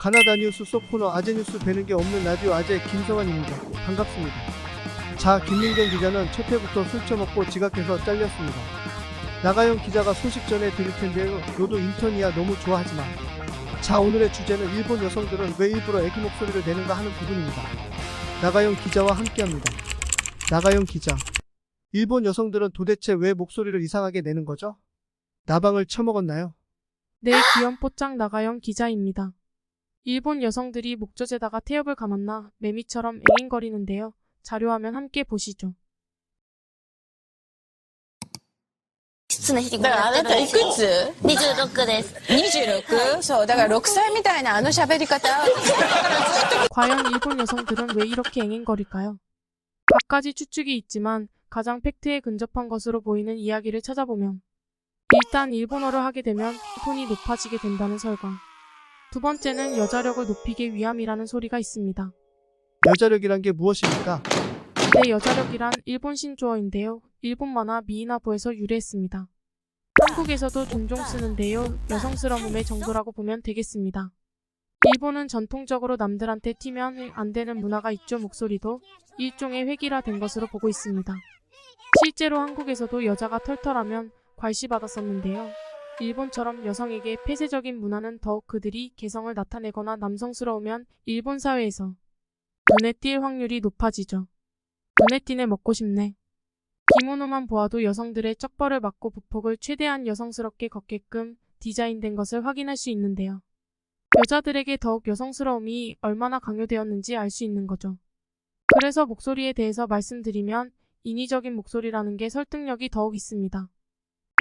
가나다 뉴스 속 코너 아재 뉴스 되는 게 없는 라디오 아재 김성환입니다. 반갑습니다. 자, 김민경 기자는 첫 회부터 술 처먹고 지각해서 잘렸습니다. 나가영 기자가 소식 전해 드릴 텐데요. 너도 인턴이야 너무 좋아하지 마. 자, 오늘의 주제는 일본 여성들은 왜 일부러 애기 목소리를 내는가 하는 부분입니다. 나가영 기자와 함께합니다. 나가영 기자. 일본 여성들은 도대체 왜 목소리를 이상하게 내는 거죠? 나방을 처먹었나요? 네, 귀염뽀짝 나가영 기자입니다. 일본 여성들이 목젖에다가 태엽을 감았나 매미처럼 앵앵거리는데요. 자료화면 함께 보시죠. 失礼してだからあなたいくつ26です。26? そうだから6歳みたいなあの喋り方 과연 일본 여성들은 왜 이렇게 앵앵거릴까요? 갖가지 추측이 있지만 가장 팩트에 근접한 것으로 보이는 이야기를 찾아보면 일단 일본어를 하게 되면 톤이 높아지게 된다는 설과 두 번째는 여자력을 높이기 위함이라는 소리가 있습니다. 여자력이란 게 무엇입니까? 네, 여자력이란 일본 신조어인데요. 일본 만화 미이나보에서 유래했습니다. 한국에서도 종종 쓰는데요. 여성스러움의 정도라고 보면 되겠습니다. 일본은 전통적으로 남들한테 튀면 안 되는 문화가 있죠. 목소리도 일종의 획일화된 것으로 보고 있습니다. 실제로 한국에서도 여자가 털털하면 괄시받았었는데요. 일본처럼 여성에게 폐쇄적인 문화는 더욱 그들이 개성을 나타내거나 남성스러우면 일본 사회에서 눈에 띌 확률이 높아지죠. 눈에 띄네 먹고 싶네. 기모노만 보아도 여성들의 쩍벌을 막고 부폭을 최대한 여성스럽게 걷게끔 디자인된 것을 확인할 수 있는데요. 여자들에게 더욱 여성스러움이 얼마나 강요되었는지 알 수 있는 거죠. 그래서 목소리에 대해서 말씀드리면 인위적인 목소리라는 게 설득력이 더욱 있습니다.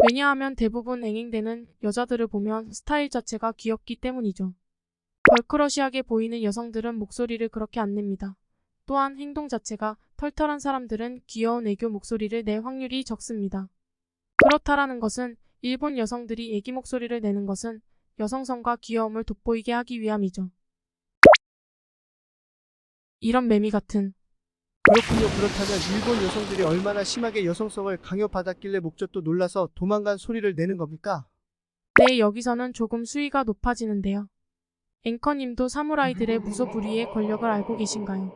왜냐하면 대부분 앵앵대는 여자들을 보면 스타일 자체가 귀엽기 때문이죠. 걸크러시하게 보이는 여성들은 목소리를 그렇게 안 냅니다. 또한 행동 자체가 털털한 사람들은 귀여운 애교 목소리를 낼 확률이 적습니다. 그렇다라는 것은 일본 여성들이 애기 목소리를 내는 것은 여성성과 귀여움을 돋보이게 하기 위함이죠. 이런 매미 같은. 그렇군요. 그렇다면 일본 여성들이 얼마나 심하게 여성성을 강요받았길래 목젖도 놀라서 도망간 소리를 내는 겁니까? 네, 여기서는 조금 수위가 높아지는데요. 앵커님도 사무라이들의 무소불위의 권력을 알고 계신가요?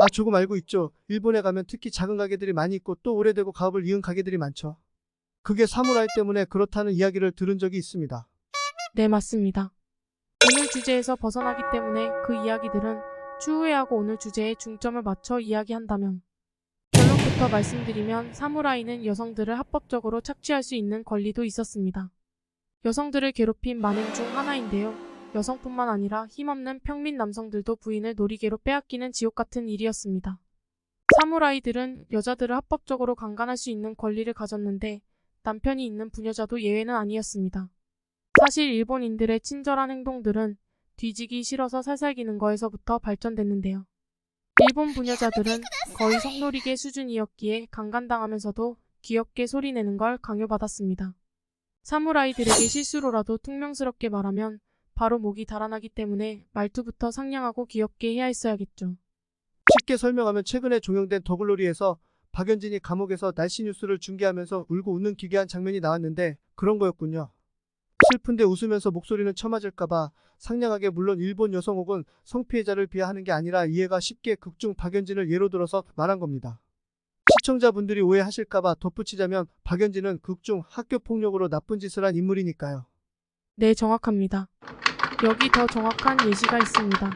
아, 조금 알고 있죠. 일본에 가면 특히 작은 가게들이 많이 있고 또 오래되고 가업을 이은 가게들이 많죠. 그게 사무라이 때문에 그렇다는 이야기를 들은 적이 있습니다. 네, 맞습니다. 오늘 주제에서 벗어나기 때문에 그 이야기들은 추후회하고 오늘 주제에 중점을 맞춰 이야기한다면 결론부터 말씀드리면 사무라이는 여성들을 합법적으로 착취할 수 있는 권리도 있었습니다. 여성들을 괴롭힌 만행 중 하나인데요. 여성뿐만 아니라 힘없는 평민 남성들도 부인을 놀이개로 빼앗기는 지옥같은 일이었습니다. 사무라이들은 여자들을 합법적으로 강간할 수 있는 권리를 가졌는데 남편이 있는 부녀자도 예외는 아니었습니다. 사실 일본인들의 친절한 행동들은 뒤지기 싫어서 살살기는 거에서부터 발전됐는데요. 일본 부녀자들은 거의 성놀이개 수준이었기에 강간당하면서도 귀엽게 소리내는 걸 강요받았습니다. 사무라이들에게 실수로라도 퉁명스럽게 말하면 바로 목이 달아나기 때문에 말투부터 상냥하고 귀엽게 해야 했어야겠죠. 쉽게 설명하면 최근에 종영된 더글로리에서 박연진이 감옥에서 날씨 뉴스를 중계하면서 울고 웃는 기괴한 장면이 나왔는데 그런 거였군요. 슬픈데 웃으면서 목소리는 처맞을까봐 상냥하게, 물론 일본 여성 혹은 성피해자를 비하하는 게 아니라 이해가 쉽게 극중 박연진을 예로 들어서 말한 겁니다. 시청자분들이 오해하실까봐 덧붙이자면 박연진은 극중 학교폭력으로 나쁜 짓을 한 인물이니까요. 네, 정확합니다. 여기 더 정확한 예시가 있습니다.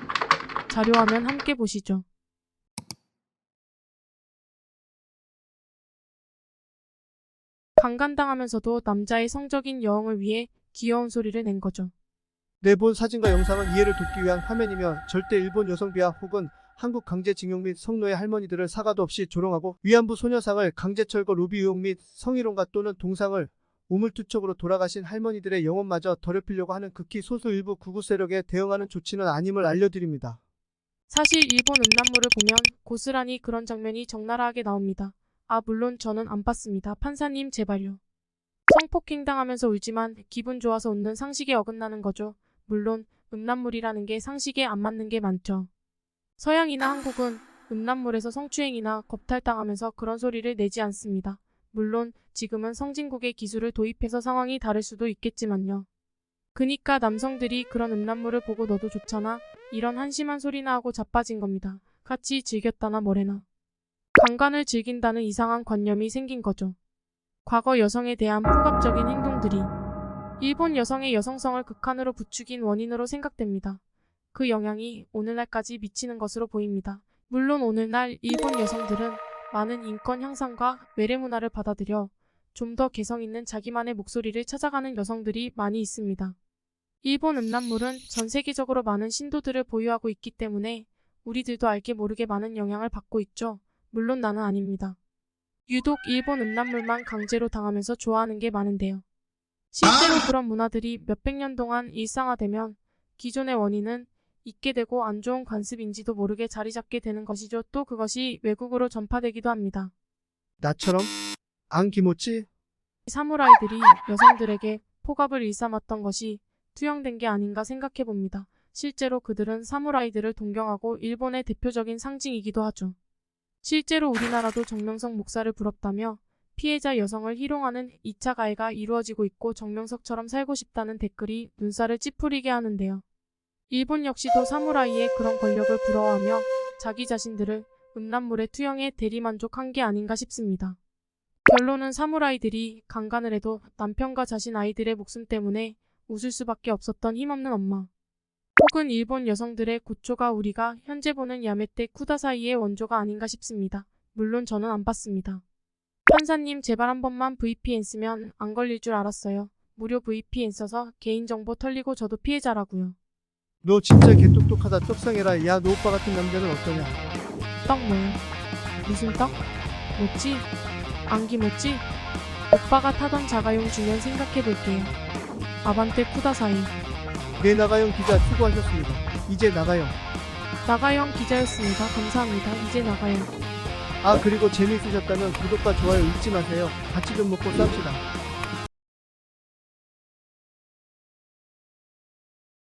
자료화면 함께 보시죠. 강간당하면서도 남자의 성적인 여흥을 위해 귀여운 소리를 낸 거죠. 네, 본 사진과 영상은 이해를 돕기 위한 화면이며 절대 일본 여성 비하 혹은 한국 강제징용 및 성노예 할머니들을 사과도 없이 조롱하고 위안부 소녀상을 강제철거 로비 의혹 및 성희롱과 또는 동상을 우물투척으로 돌아가신 할머니들의 영혼마저 더럽히려고 하는 극히 소수 일부 구구 세력에 대응하는 조치는 아님을 알려드립니다. 사실 일본 음란물을 보면 고스란히 그런 장면이 적나라하게 나옵니다. 아, 물론 저는 안 봤습니다. 판사님 제발요. 성폭행당하면서 울지만 기분 좋아서 웃는 상식에 어긋나는 거죠. 물론 음란물이라는 게 상식에 안 맞는 게 많죠. 서양이나 한국은 음란물에서 성추행이나 겁탈당하면서 그런 소리를 내지 않습니다. 물론 지금은 성진국의 기술을 도입해서 상황이 다를 수도 있겠지만요. 그니까 남성들이 그런 음란물을 보고 너도 좋잖아. 이런 한심한 소리나 하고 자빠진 겁니다. 같이 즐겼다나 뭐래나. 강간을 즐긴다는 이상한 관념이 생긴 거죠. 과거 여성에 대한 폭압적인 행동들이 일본 여성의 여성성을 극한으로 부추긴 원인으로 생각됩니다. 그 영향이 오늘날까지 미치는 것으로 보입니다. 물론 오늘날 일본 여성들은 많은 인권 향상과 외래 문화를 받아들여 좀 더 개성 있는 자기만의 목소리를 찾아가는 여성들이 많이 있습니다. 일본 음란물은 전 세계적으로 많은 신도들을 보유하고 있기 때문에 우리들도 알게 모르게 많은 영향을 받고 있죠. 물론 나는 아닙니다. 유독 일본 음란물만 강제로 당하면서 좋아하는 게 많은데요. 실제로 그런 문화들이 몇백 년 동안 일상화되면 기존의 원인은 잊게 되고 안 좋은 관습인지도 모르게 자리 잡게 되는 것이죠. 또 그것이 외국으로 전파되기도 합니다. 나처럼? 안 기모찌? 사무라이들이 여성들에게 폭압을 일삼았던 것이 투영된 게 아닌가 생각해 봅니다. 실제로 그들은 사무라이들을 동경하고 일본의 대표적인 상징이기도 하죠. 실제로 우리나라도 정명석 목사를 부럽다며 피해자 여성을 희롱하는 2차 가해가 이루어지고 있고 정명석처럼 살고 싶다는 댓글이 눈살을 찌푸리게 하는데요. 일본 역시도 사무라이의 그런 권력을 부러워하며 자기 자신들을 음란물의 투영에 대리만족한 게 아닌가 싶습니다. 결론은 사무라이들이 강간을 해도 남편과 자신 아이들의 목숨 때문에 웃을 수밖에 없었던 힘없는 엄마. 혹은 일본 여성들의 고초가 우리가 현재 보는 야메떼 쿠다사이의 원조가 아닌가 싶습니다. 물론 저는 안 봤습니다. 판사님 제발 한 번만 VPN 쓰면 안 걸릴 줄 알았어요. 무료 VPN 써서 개인정보 털리고 저도 피해자라고요. 너 진짜 개똑똑하다. 떡상해라. 야, 너 오빠 같은 남자는 어떠냐? 떡 뭐요? 무슨 떡? 뭐지? 안기 뭐지? 오빠가 타던 자가용 주면 생각해볼게요. 아반떼 쿠다사이. 네, 나가영 기자 수고하셨습니다. 이제 나가영. 나가영 기자였습니다. 감사합니다. 이제 나가영. 아, 그리고 재미있으셨다면 구독과 좋아요 잊지 마세요. 같이 좀 먹고 쌉시다.